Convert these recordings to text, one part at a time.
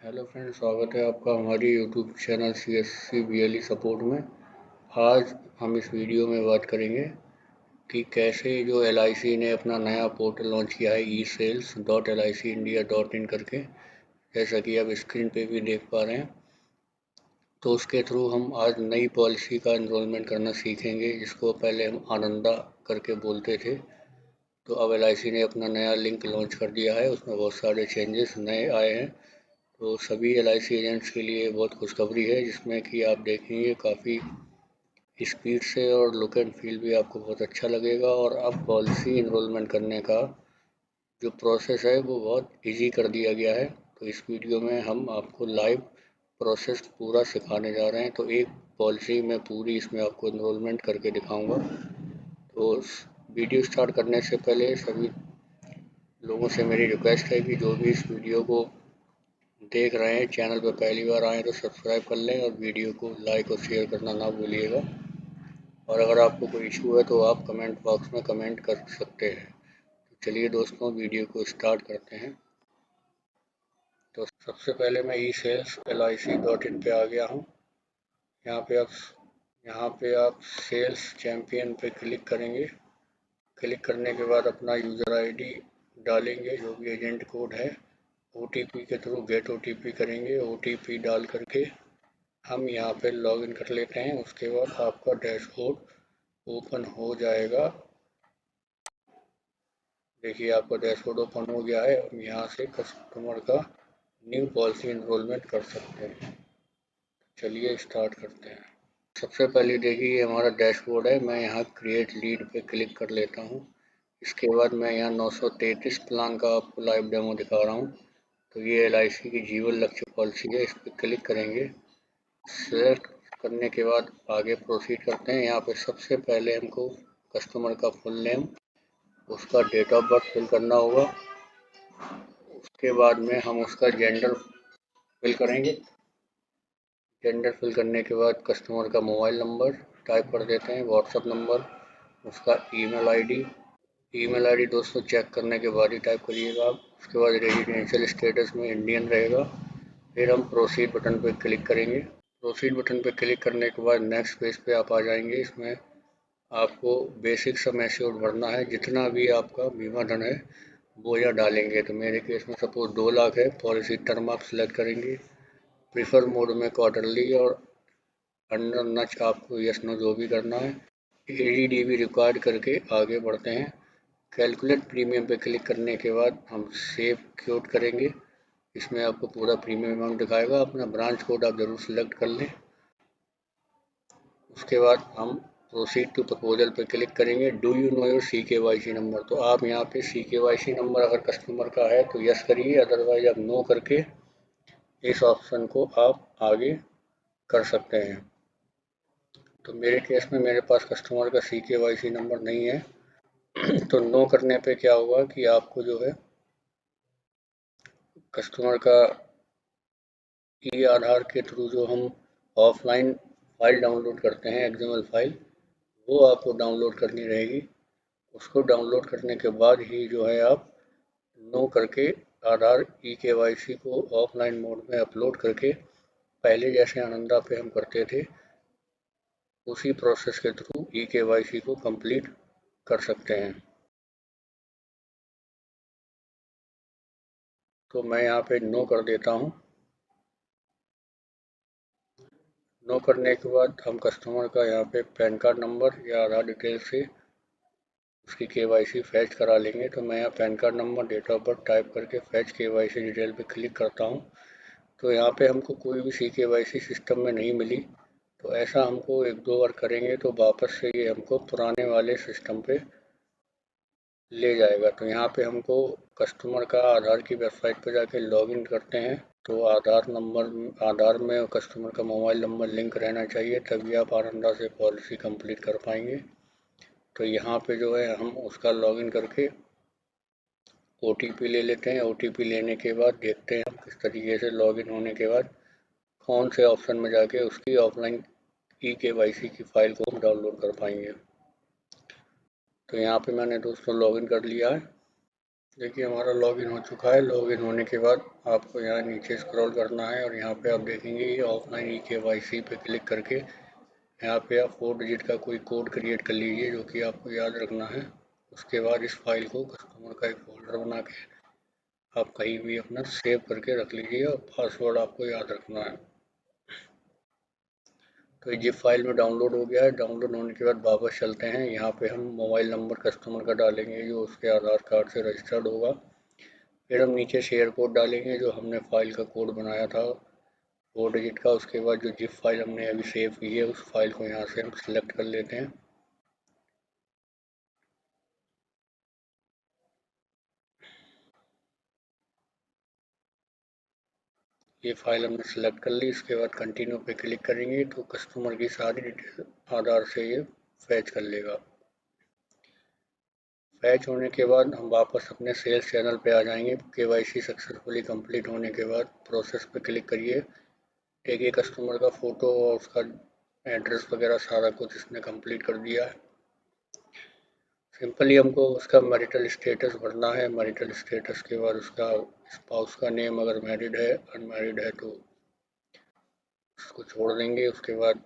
Hello friends, स्वागत है आपका हमारी YouTube channel CSC BLE support में। आज हम इस वीडियो में बात करेंगे कि कैसे जो LIC ने अपना नया पोर्टल लॉन्च किया है esales.licindia.in करके, जैसा कि आप स्क्रीन पे भी देख पा रहे हैं। तो उसके थ्रू हम आज नई पॉलिसी का एनरोलमेंट करना सीखेंगे, जिसको पहले हम आनंदा करके बोलते थे। तो अब LIC ने अपना नया लिंक लॉन्च कर दिया है, उसमें बहुत सारे चेंजेस नए आए हैं। तो सभी LIC एजेंट्स के लिए बहुत खुशखबरी है, जिसमें कि आप देखेंगे काफ़ी स्पीड से और लुक एंड फील भी आपको बहुत अच्छा लगेगा। और अब पॉलिसी इनरोलमेंट करने का जो प्रोसेस है वो बहुत इजी कर दिया गया है। तो इस वीडियो में हम आपको लाइव प्रोसेस पूरा सिखाने जा रहे हैं। तो एक पॉलिसी में पूरी इसमें आपको इनरोलमेंट करके दिखाऊंगा। तो वीडियो स्टार्ट करने से पहले सभी लोगों से मेरी रिक्वेस्ट है कि जो भी इस वीडियो को देख रहे हैं, चैनल पर पहली बार आए तो सब्सक्राइब कर लें और वीडियो को लाइक और शेयर करना ना भूलिएगा। और अगर आपको कोई इशू है तो आप कमेंट बॉक्स में कमेंट कर सकते हैं। तो चलिए दोस्तों, वीडियो को स्टार्ट करते हैं। तो सबसे पहले मैं esales.lic.in पे आ गया हूँ। यहाँ पे आप सेल्स चैम्पियन पे क्लिक करेंगे। क्लिक करने के बाद अपना यूज़र ID डालेंगे, जो भी एजेंट कोड है। OTP के थ्रू गेट OTP करेंगे। OTP डाल करके हम यहाँ पे लॉगिन कर लेते हैं। उसके बाद आपका डैशबोर्ड ओपन हो जाएगा। देखिए, आपका डैशबोर्ड ओपन हो गया है। हम यहाँ से कस्टमर का न्यू पॉलिसी इनरोलमेंट कर सकते हैं। चलिए स्टार्ट करते हैं। सबसे पहले देखिए, ये हमारा डैशबोर्ड है। मैं यहाँ क्रिएट लीड पे क्लिक कर लेता हूँ। इसके बाद मैं यहाँ 933 प्लान का आपको लाइव डेमो दिखा रहा हूँ। तो ये LIC की जीवन लक्ष्य पॉलिसी है। इस पर क्लिक करेंगे। सेलेक्ट करने के बाद आगे प्रोसीड करते हैं। यहाँ पे सबसे पहले हमको कस्टमर का फुल नेम, उसका डेट ऑफ बर्थ फिल करना होगा। उसके बाद में हम उसका जेंडर फिल करेंगे। जेंडर फिल करने के बाद कस्टमर का मोबाइल नंबर टाइप कर देते हैं, व्हाट्सएप नंबर, उसका ईमेल आईडी दोस्तों चेक करने के बाद ही टाइप करिएगा आप। उसके बाद रेजिडेंशियल स्टेटस में इंडियन रहेगा। फिर हम प्रोसीड बटन पर क्लिक करेंगे। प्रोसीड बटन पर क्लिक करने के बाद नेक्स्ट पेज पे आप आ जाएंगे। इसमें आपको बेसिक सम एश्योर्ड भरना है। जितना भी आपका बीमा धन है वो यहाँ डालेंगे। तो मेरे केस में सपोज 2 लाख है। पॉलिसी टर्म आप सिलेक्ट करेंगे। प्रीफर मोड में क्वार्टरली और अंडर नच आपको यस नो जो भी करना है। ADDV रिक्वायर्ड करके आगे बढ़ते हैं। कैलकुलेट प्रीमियम पे क्लिक करने के बाद हम सेव क्योट करेंगे। इसमें आपको पूरा प्रीमियम अमाउंट दिखाएगा। अपना ब्रांच कोड आप ज़रूर सिलेक्ट कर लें। उसके बाद हम प्रोसीड टू प्रपोजल पे क्लिक करेंगे। Do you know your CKYC number. तो आप यहाँ पे CKYC नंबर अगर कस्टमर का है तो यस करिए, अदरवाइज आप नो करके इस ऑप्शन को आप आगे कर सकते हैं। तो मेरे केस में मेरे पास कस्टमर का CKYC नंबर नहीं है। तो नो करने पे क्या होगा कि आपको जो है कस्टमर का आधार के थ्रू जो हम ऑफलाइन फाइल डाउनलोड करते हैं, XML फाइल, वो आपको डाउनलोड करनी रहेगी। उसको डाउनलोड करने के बाद ही जो है आप नो करके आधार KYC को ऑफलाइन मोड में अपलोड करके पहले जैसे आनंदा पे हम करते थे उसी प्रोसेस के थ्रू KYC को कंप्लीट कर सकते हैं। तो मैं यहाँ पे नो कर देता हूँ। नो करने के बाद हम कस्टमर का यहाँ पे पैन कार्ड नंबर या आधार डिटेल से उसकी KYC फैच करा लेंगे। तो मैं यहाँ PAN card number, date of birth type करके फैच KYC डिटेल पे क्लिक करता हूँ। तो यहाँ पे हमको कोई भी CKYC सिस्टम में नहीं मिली। तो ऐसा हमको 1-2 बार करेंगे तो वापस से ये हमको पुराने वाले सिस्टम पे ले जाएगा। तो यहाँ पे हमको कस्टमर का आधार की वेबसाइट पर जाके लॉगिन करते हैं। तो आधार में कस्टमर का मोबाइल नंबर लिंक रहना चाहिए, तभी आप आनंदा से पॉलिसी कंप्लीट कर पाएंगे। तो यहाँ पे जो है हम उसका लॉगिन करके OTP ले लेते हैं। OTP लेने के बाद देखते हैं हम किस तरीके से लॉगिन होने के बाद कौन से ऑप्शन में जाके उसकी ऑफलाइन KYC की फाइल को हम डाउनलोड कर पाएंगे। तो यहाँ पे मैंने दोस्तों लॉगिन कर लिया है। देखिए हमारा लॉगिन हो चुका है। लॉगिन होने के बाद आपको यहाँ नीचे स्क्रॉल करना है और यहाँ पे आप देखेंगे ये ऑफलाइन eKYC पे क्लिक करके यहाँ पे आप 4 डिजिट का कोई कोड क्रिएट कर लीजिए जो कि आपको याद रखना है। उसके बाद इस फाइल को कस्टमर का एक फोल्डर बना के आप कहीं भी अपना सेव करके रख लीजिए और पासवर्ड आपको याद रखना है। तो ये जिप फाइल में डाउनलोड हो गया है। डाउनलोड होने के बाद वापस चलते हैं। यहाँ पे हम मोबाइल नंबर कस्टमर का डालेंगे जो उसके आधार कार्ड से रजिस्टर्ड होगा। फिर हम नीचे शेयर कोड डालेंगे जो हमने फाइल का कोड बनाया था 4 डिजिट का। उसके बाद जो जिप फाइल हमने अभी सेव की है उस फाइल को यहाँ से हम सिलेक्ट कर लेते हैं। ये फाइल हमने सेलेक्ट कर ली। इसके बाद कंटिन्यू पे क्लिक करेंगे तो कस्टमर की सारी डिटेल आधार से ये फैच कर लेगा। फैच होने के बाद हम वापस अपने सेल्स चैनल पे आ जाएंगे। केवाईसी सक्सेसफुली कंप्लीट होने के बाद प्रोसेस पे क्लिक करिए। देखिए कस्टमर का फ़ोटो और उसका एड्रेस वगैरह सारा कुछ इसने कंप्लीट कर दिया है। सिंपली हमको उसका मैरिटल स्टेटस भरना है। मैरिटल स्टेटस के बाद उसका स्पाउस का नेम अगर मैरिड है, अनमैरिड है तो उसको छोड़ देंगे। उसके बाद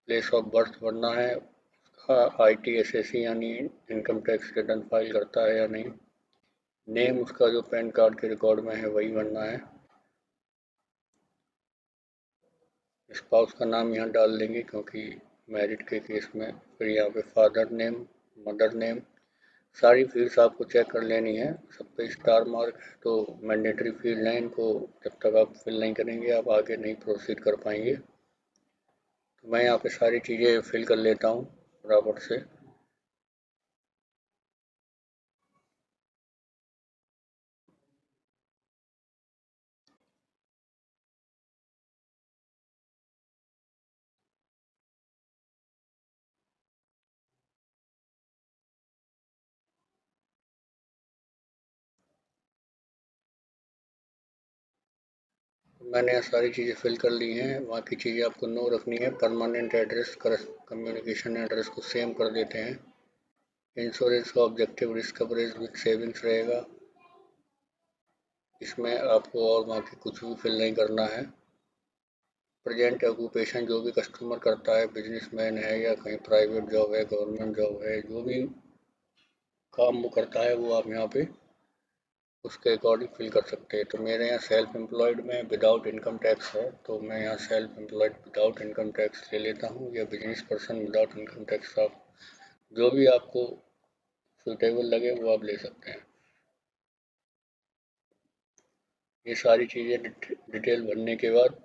प्लेस ऑफ बर्थ भरना है। उसका ITSAC यानी इनकम टैक्स रिटर्न फाइल करता है या नहीं। नेम उसका जो पैन कार्ड के रिकॉर्ड में है वही भरना है। स्पाउस का नाम यहाँ डाल देंगे क्योंकि मैरिड के केस में फिर यहाँ पे फादर नेम, मदर नेम, सारी फील्ड्स आपको चेक कर लेनी है। सब पे स्टार मार्क है तो मैंडेटरी फील्ड है, इनको जब तक आप फिल नहीं करेंगे आप आगे नहीं प्रोसीड कर पाएंगे। तो मैं यहाँ पे सारी चीज़ें फिल कर लेता हूँ बराबर से। मैंने यहाँ सारी चीज़ें फिल कर ली हैं। बाकी चीज़ें आपको नो रखनी है। परमानेंट एड्रेस कम्युनिकेशन एड्रेस को सेम कर देते हैं। इंश्योरेंस का objective risk coverage with savings रहेगा। इसमें आपको और बाकी कुछ भी फिल नहीं करना है। प्रेजेंट ऑक्यूपेशन जो भी कस्टमर करता है, बिजनेसमैन है या कहीं प्राइवेट जॉब है, गवर्नमेंट जॉब है, जो भी काम वो करता है वो आप यहाँ पे उसके अकॉर्डिंग फिल कर सकते हैं। तो मेरे यहाँ सेल्फ एम्प्लॉयड में विदाउट इनकम टैक्स है तो मैं यहाँ self employed without income tax ले लेता हूँ, या business person without income tax. आप जो भी आपको सुटेबल लगे वो आप ले सकते हैं। ये सारी चीज़ें डिटेल भरने के बाद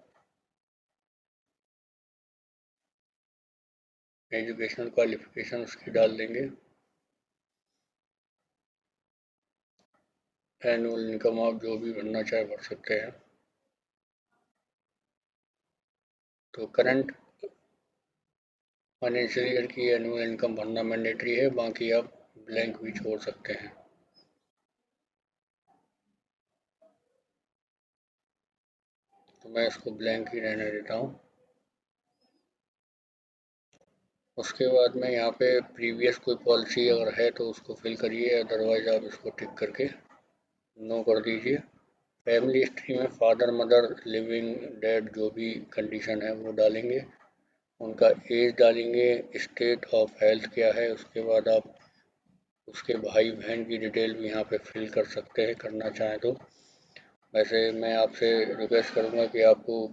एजुकेशनल क्वालिफिकेशन उसकी डाल देंगे। एनुअल इनकम आप जो भी भरना चाहे भर सकते हैं। तो करंट फाइनेंशियल ईयर की एनुअल इनकम भरना मैंडेटरी है, बाकी आप ब्लैंक भी छोड़ सकते हैं। तो मैं इसको ब्लैंक ही रहने देता हूँ। उसके बाद में यहाँ पे प्रीवियस कोई पॉलिसी अगर है तो उसको फिल करिए, अदरवाइज आप इसको टिक करके नो कर दीजिए। फैमिली हिस्ट्री में फादर मदर लिविंग डेड जो भी कंडीशन है वो डालेंगे। उनका एज डालेंगे। स्टेट ऑफ हेल्थ क्या है, उसके बाद आप उसके भाई बहन की डिटेल भी यहाँ पे फिल कर सकते हैं करना चाहें तो। वैसे मैं आपसे रिक्वेस्ट करूँगा कि आपको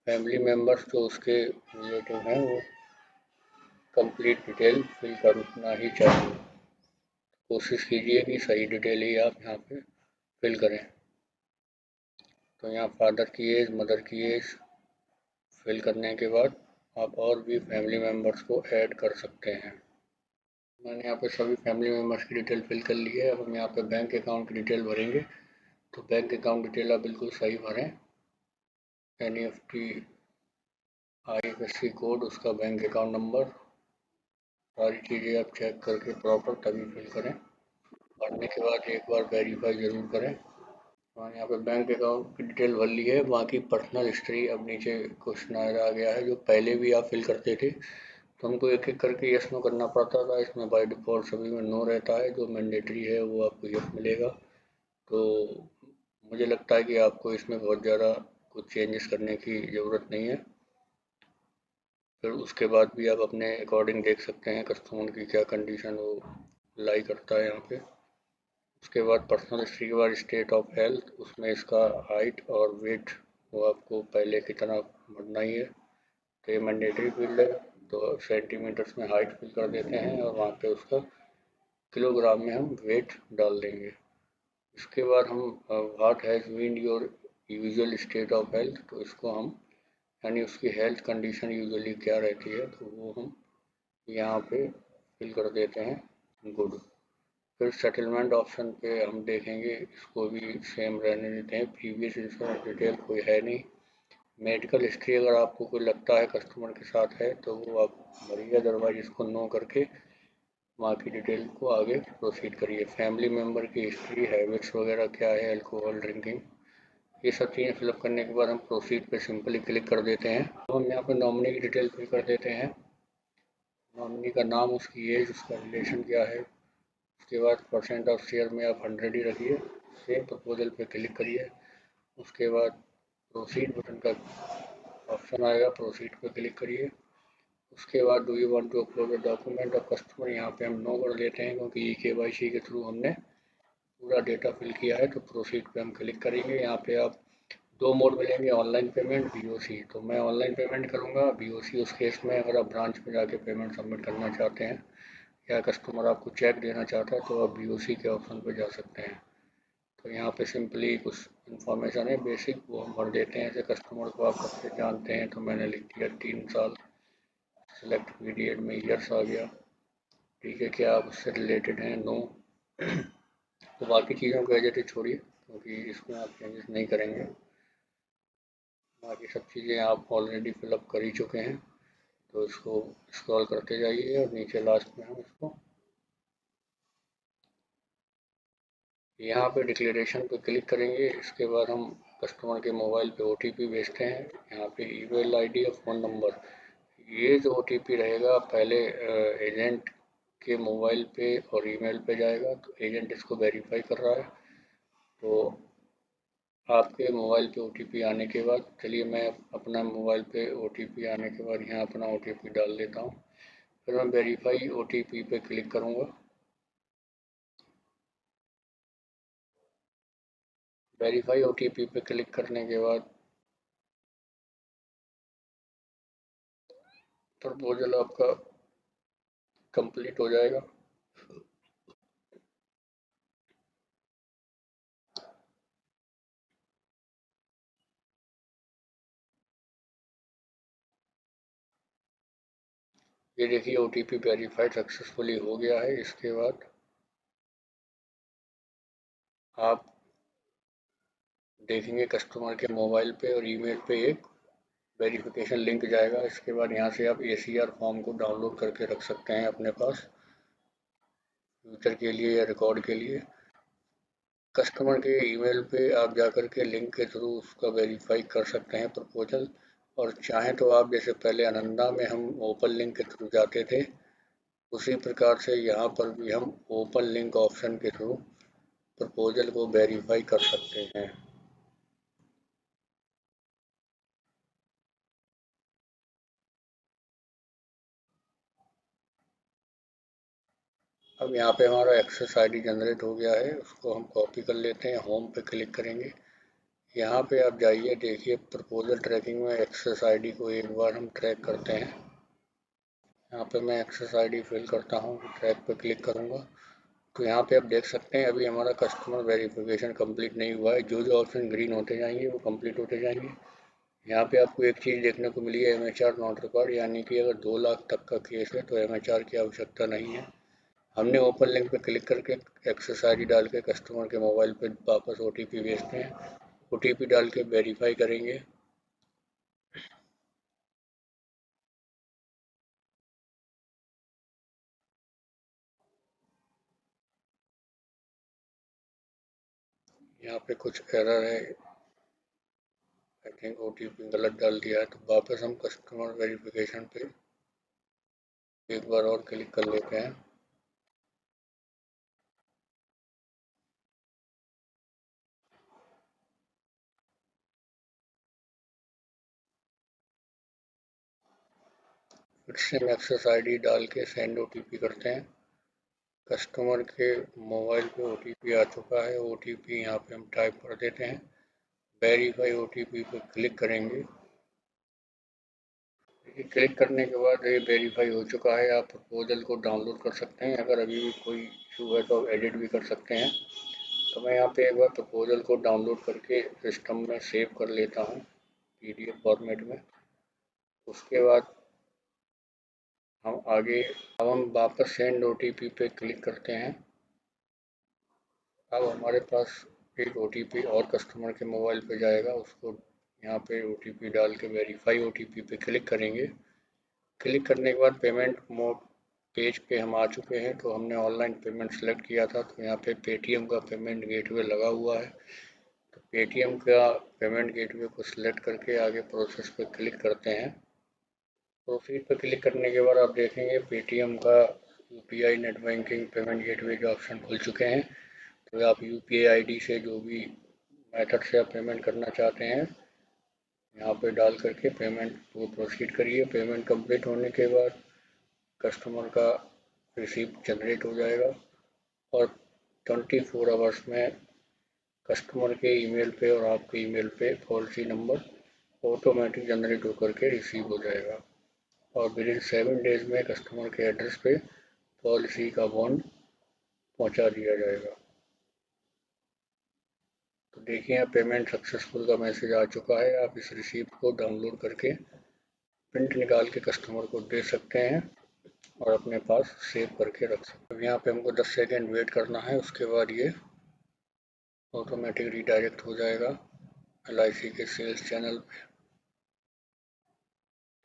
फैमिली मेम्बर्स जो उसके रिलेटिव हैं वो कंप्लीट डिटेल फिल करना ही चाहिए। कोशिश कीजिए कि सही डिटेल ही आप यहाँ पे फिल करें। तो यहाँ फादर की एज, मदर की एज फिल करने के बाद आप और भी फैमिली मेम्बर्स को ऐड कर सकते हैं। मैंने यहाँ पे सभी फैमिली मेम्बर्स की डिटेल फिल कर ली है। अब हम यहाँ पे बैंक अकाउंट की डिटेल भरेंगे। तो बैंक अकाउंट डिटेल आप बिल्कुल सही भरें। NEFT IFSC कोड, उसका बैंक अकाउंट नंबर, सारी चीज़ें आप चेक करके प्रॉपर तभी फिल करें। भरने के बाद एक बार वेरीफाई ज़रूर करें। हाँ, यहाँ पे बैंक अकाउंट की डिटेल भर ली है। बाकी पर्सनल हिस्ट्री अब नीचे क्वेश्चन आ गया है जो पहले भी आप फिल करते थे तो हमको एक एक करके यस नो करना पड़ता था। इसमें बाय डिफ़ॉल्ट सभी में नो रहता है, जो मैंडेटरी है वो आपको यस मिलेगा। तो मुझे लगता है कि आपको इसमें बहुत ज़्यादा कुछ चेंजेस करने की ज़रूरत नहीं है। फिर उसके बाद भी आप अपने अकॉर्डिंग देख सकते हैं कस्टमर की क्या कंडीशन वो लाई करता है यहाँ पे। उसके बाद पर्सनल हिस्ट्री के बाद स्टेट ऑफ हेल्थ, उसमें इसका हाइट और वेट वो आपको पहले की तरह भरना ही है। तो ये मैंडेटरी फील्ड है, तो सेंटीमीटर्स में हाइट फिल कर देते हैं और वहाँ पे उसका किलोग्राम में हम वेट डाल देंगे। इसके बाद हम what has been your usual state of health, तो इसको हम यानी उसकी हेल्थ कंडीशन यूजुअली क्या रहती है तो वो हम यहाँ पे फिल कर देते हैं गुड। फिर सेटलमेंट ऑप्शन पे हम देखेंगे, इसको भी सेम रहने देते हैं, प्रीवियस इंश्योरेंस डिटेल कोई है नहीं। मेडिकल हिस्ट्री अगर आपको कोई लगता है कस्टमर के साथ है तो वो आप भरिए, अदरवाइज इसको नो करके बाकी डिटेल को आगे प्रोसीड करिए। फैमिली मेम्बर की हिस्ट्री, हैबिट्स वगैरह क्या है, अल्कोहल ड्रिंकिंग, ये सब चीज़ें फिलअप करने के बाद हम प्रोसीड पे सिंपली क्लिक कर देते हैं। अब हम यहाँ पे नॉमिनी की डिटेल फिल कर देते हैं। नॉमिनी का नाम, उसकी एज, उसका रिलेशन क्या है। उसके बाद परसेंट ऑफ शेयर में आप 100 ही रखिए। सेव प्रपोजल पे क्लिक करिए। उसके बाद प्रोसीड बटन का ऑप्शन आएगा, प्रोसीड पे क्लिक करिए। उसके बाद do you want to upload the document of customer, यहाँ पे हम नो कर देते हैं क्योंकि KYC के थ्रू हमने पूरा डेटा फिल किया है। तो प्रोसीड पे हम क्लिक करेंगे। यहाँ पे आप दो मोड मिलेंगे, ऑनलाइन पेमेंट, BOC। तो मैं ऑनलाइन पेमेंट करूँगा। BOC उस केस में अगर आप ब्रांच में जाके पेमेंट सबमिट करना चाहते हैं या कस्टमर आपको चेक देना चाहता है तो आप BOC के ऑप्शन पर जा सकते हैं। तो यहाँ पे सिंपली कुछ इन्फॉर्मेशन है बेसिक, वो हम भर देते हैं। जैसे कस्टमर को आप कब से जानते हैं तो मैंने लिख दिया 3 साल। सिलेक्ट पीरियड में ईयर्स आ गया। ठीक है, क्या आप उससे रिलेटेड हैं, नो। तो बाकी चीज़ों को एज इट इज छोड़िए क्योंकि इसमें आप चेंजेस नहीं करेंगे। बाकी सब चीज़ें आप ऑलरेडी फिलअप कर ही चुके हैं। तो इसको स्क्रॉल करते जाइए और नीचे लास्ट में हम इसको यहाँ पे डिक्लेरेशन पे क्लिक करेंगे। इसके बाद हम कस्टमर के मोबाइल पे OTP भेजते हैं। यहाँ पे ईमेल आईडी और फ़ोन नंबर, ये जो OTP रहेगा पहले एजेंट के मोबाइल पे और ईमेल पे जाएगा। तो एजेंट इसको वेरीफाई कर रहा है। तो आपके मोबाइल पे OTP आने के बाद, चलिए मैं अपना मोबाइल पे OTP आने के बाद यहाँ अपना OTP डाल देता हूँ। फिर मैं वेरीफाई OTP पे क्लिक करूँगा। वेरीफाई OTP पे क्लिक करने के बाद प्रपोजल आपका कंप्लीट हो जाएगा। ये देखिए OTP वेरीफाइड सक्सेसफुली हो गया है। इसके बाद आप देखेंगे कस्टमर के मोबाइल पे और ईमेल पे एक वेरिफिकेशन लिंक जाएगा। इसके बाद यहाँ से आप ACR फॉर्म को डाउनलोड करके रख सकते हैं अपने पास फ्यूचर के लिए या रिकॉर्ड के लिए। कस्टमर के ईमेल पे आप जाकर के लिंक के थ्रू उसका वेरीफाई कर सकते हैं प्रपोजल। और चाहें तो आप जैसे पहले अनंदा में हम ओपन लिंक के थ्रू जाते थे, उसी प्रकार से यहाँ पर भी हम ओपन लिंक ऑप्शन के थ्रू प्रपोजल को वेरीफाई कर सकते हैं। अब यहाँ पे हमारा एक्सेस ID जनरेट हो गया है, उसको हम कॉपी कर लेते हैं। होम पे क्लिक करेंगे। यहाँ पे आप जाइए, देखिए प्रपोजल ट्रैकिंग में एक्सेस ID को एक बार हम ट्रैक करते हैं। यहाँ पे मैं एक्सेस ID फिल करता हूँ, ट्रैक पे क्लिक करूँगा। तो यहाँ पे आप देख सकते हैं अभी हमारा कस्टमर वेरिफिकेशन कंप्लीट नहीं हुआ है। जो जो ऑप्शन ग्रीन होते जाएंगे वो कंप्लीट होते जाएंगे। यहाँ पे आपको एक चीज़ देखने को मिली है, MHR नॉट रिक्वायर्ड, यानी कि अगर 2 लाख तक का केस है तो MHR की आवश्यकता नहीं है। हमने ओपन लिंक पे क्लिक करके एक्सेस ID डाल के कस्टमर के मोबाइल पे वापस OTP भेजते हैं। OTP डाल के वेरीफाई करेंगे। यहाँ पे कुछ एरर है, आई थिंक OTP गलत डाल दिया है। तो वापस हम कस्टमर वेरिफिकेशन पे एक बार और क्लिक कर लेते हैं। फिर सिम एक्सेस ID डाल के सेंड OTP करते हैं। कस्टमर के मोबाइल पे OTP आ चुका है। OTP यहाँ पे हम टाइप कर देते हैं। वेरीफाई OTP पे क्लिक करेंगे। क्लिक करने के बाद ये वेरीफाई हो चुका है। आप प्रपोजल को डाउनलोड कर सकते हैं। अगर अभी भी कोई इशू है तो आप एडिट भी कर सकते हैं। तो मैं यहाँ पे एक बार प्रपोजल को डाउनलोड करके सिस्टम में सेव कर लेता हूँ PDF फॉर्मेट में। उसके बाद हम आगे अब हम वापस सेंड OTP पे क्लिक करते हैं। अब हमारे पास एक OTP और कस्टमर के मोबाइल पे जाएगा। उसको यहाँ पे OTP डाल के वेरीफाई OTP पे क्लिक करेंगे। क्लिक करने के बाद पेमेंट मोड पेज पे हम आ चुके हैं। तो हमने ऑनलाइन पेमेंट सेलेक्ट किया था, तो यहाँ पे पेटीएम का पेमेंट गेटवे लगा हुआ है। तो पेटीएम का पेमेंट गेटवे को सिलेक्ट करके आगे प्रोसेस पे क्लिक करते हैं। प्रोसीड पे क्लिक करने के बाद आप देखेंगे पेटीएम का UPI net banking payment gateway के ऑप्शन खुल चुके हैं। तो आप UPI ID से जो भी मेथड से आप पेमेंट करना चाहते हैं यहाँ पे डाल करके पेमेंट को प्रोसीड करिए। पेमेंट कंप्लीट होने के बाद कस्टमर का रिसीप्ट जनरेट हो जाएगा और 24 आवर्स में कस्टमर के ईमेल पे और आपके ईमेल पे पॉलिसी नंबर ऑटोमेटिक जनरेट होकर के रिसीव हो जाएगा और विद इन 7 डेज में कस्टमर के एड्रेस पे पॉलिसी का बॉन्ड पहुंचा दिया जाएगा। तो देखिए यहाँ पेमेंट सक्सेसफुल का मैसेज आ चुका है। आप इस रिसीप्ट को डाउनलोड करके प्रिंट निकाल के कस्टमर को दे सकते हैं और अपने पास सेव करके रख सकते हैं। अब यहाँ पे हमको 10 सेकेंड वेट करना है। उसके बाद ये ऑटोमेटिक रीडायरेक्ट हो जाएगा LIC के सेल्स चैनल पे।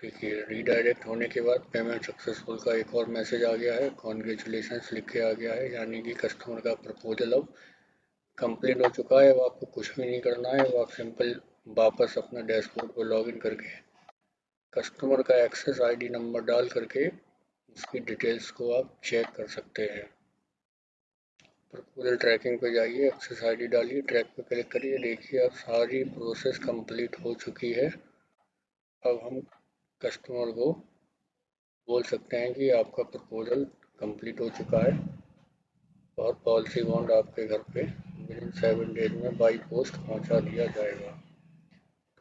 देखिए रीडायरेक्ट होने के बाद पेमेंट सक्सेसफुल का एक और मैसेज आ गया है। कॉन्ग्रेचुलेशंस लिख के आ गया है, यानी कि कस्टमर का प्रपोजल अब कंप्लीट हो चुका है। अब आपको कुछ भी नहीं करना है। अब आप सिंपल वापस अपना डैशबोर्ड पर लॉगिन करके कस्टमर का एक्सेस ID नंबर डाल करके उसकी डिटेल्स को आप चेक कर सकते हैं। प्रपोजल ट्रैकिंग पे जाइए, एक्सेस ID डालिए, ट्रैक पे क्लिक करिए। देखिए अब सारी प्रोसेस कंप्लीट हो चुकी है। अब हम कस्टमर को बोल सकते हैं कि आपका प्रपोजल कंप्लीट हो चुका है और पॉलिसी बॉन्ड आपके घर पे विद इन 7 डेज में बाई पोस्ट पहुंचा दिया जाएगा।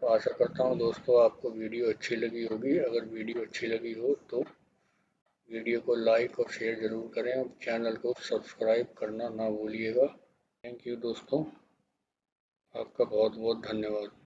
तो आशा करता हूँ दोस्तों आपको वीडियो अच्छी लगी होगी। अगर वीडियो अच्छी लगी हो तो वीडियो को लाइक और शेयर ज़रूर करें और चैनल को सब्सक्राइब करना ना भूलिएगा। थैंक यू दोस्तों, आपका बहुत बहुत धन्यवाद।